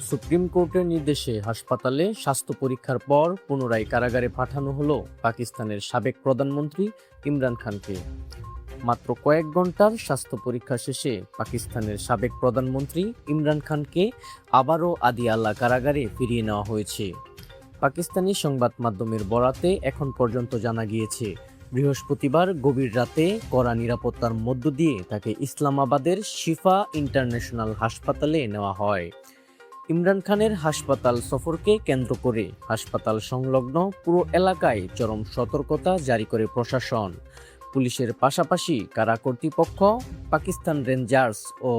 Supreme কোর্টের নির্দেশে হাসপাতালে স্বাস্থ্য পরীক্ষার পর পুনরায় কারাগারে পাঠানো হলো পাকিস্তানের সাবেক প্রধানমন্ত্রী ইমরান খানকে। মাত্র কয়েক ঘন্টার স্বাস্থ্য পরীক্ষা শেষে পাকিস্তানের সাবেক প্রধানমন্ত্রী ইমরান খানকে আবারও আদিয়ালা কারাগারে ফিরিয়ে নেওয়া হয়েছে। পাকিস্তানি সংবাদ মাধ্যমের বরাতে এখন পর্যন্ত জানা গিয়েছে, বৃহস্পতিবার গভীর রাতে কড়া নিরাপত্তার মধ্য দিয়ে তাকে ইসলামাবাদের শিফা ইন্টারন্যাশনাল হাসপাতালে নেওয়া হয়। ইমরান খানের হাসপাতাল সফরকে কেন্দ্র করে হাসপাতাল সংলগ্ন পুরো এলাকায় চরম সতর্কতা জারি করে প্রশাসন। পুলিশের পাশাপাশি কারা কর্তৃপক্ষ, পাকিস্তান রেঞ্জার্স ও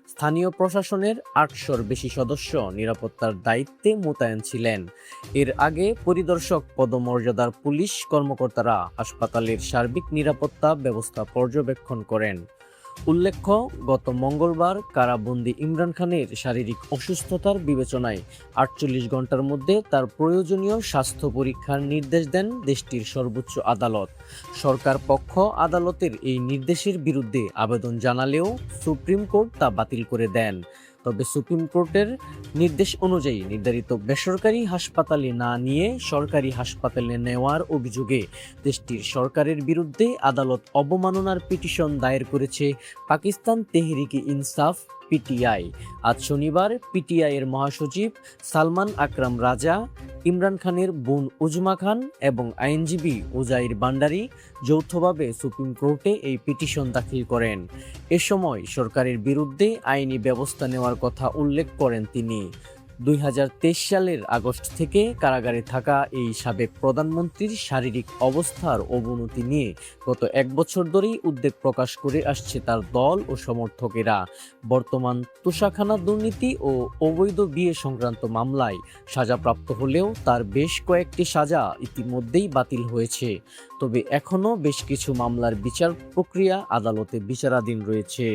স্থানীয় প্রশাসনের ৮০০-র বেশি সদস্য নিরাপত্তার দায়িত্বে মোতায়েন ছিলেন। এর আগে পরিদর্শক পদমর্যাদার পুলিশ কর্মকর্তারা হাসপাতালের সার্বিক নিরাপত্তা ব্যবস্থা পর্যবেক্ষণ করেন। উল্লেখ্য, গত মঙ্গলবার কারাবন্দী ইমরান খানের শারীরিক অসুস্থতার বিবেচনায় ৪৮ ঘন্টার মধ্যে তার প্রয়োজনীয় স্বাস্থ্য পরীক্ষার নির্দেশ দেন দেশটির সর্বোচ্চ আদালত। সরকার পক্ষ আদালতের এই নির্দেশের বিরুদ্ধে আবেদন জানালেও সুপ্রিম কোর্ট তা বাতিল করে দেন। তবে সুপ্রিম কোর্টের নির্দেশ অনুযায়ী নির্ধারিত বেসরকারি হাসপাতালে না নিয়ে সরকারি হাসপাতালে নেওয়ার অভিযোগে দেশটির সরকারের বিরুদ্ধে আদালত অবমাননার পিটিশন দায়ের করেছে পাকিস্তান তেহরিকে ইনসাফ পিটিআই। আজ শনিবার পিটিআই এর মহাসচিব সালমান আকরাম রাজা, ইমরান খানের বোন উজমা খান এবং আইনজীবী উজাইর বান্ডারি যৌথভাবে সুপ্রিম কোর্টে এই পিটিশন দাখিল করেন। এ সময় সরকারের বিরুদ্ধে আইনি ব্যবস্থা নেওয়ার কথা উল্লেখ করেন তিনি। ২০২৩ সালের আগস্ট থেকে কারাগারে থাকা এই সাবেক প্রধানমন্ত্রীর শারীরিক অবস্থার অবনতি নিয়ে গত ১ বছর ধরেই উদ্বেগ প্রকাশ করে আসছে তার দল ও সমর্থকেরা। বর্তমান তোষাখানা দুর্নীতি ও অবৈধ বিয়ে সংক্রান্ত মামলায় সাজাপ্রাপ্ত হলেও তার বেশ কয়েকটি সাজা ইতিমধ্যেই বাতিল হয়েছে। তবে এখনও বেশ কিছু মামলার বিচার প্রক্রিয়া আদালতে বিচারাধীন রয়েছে।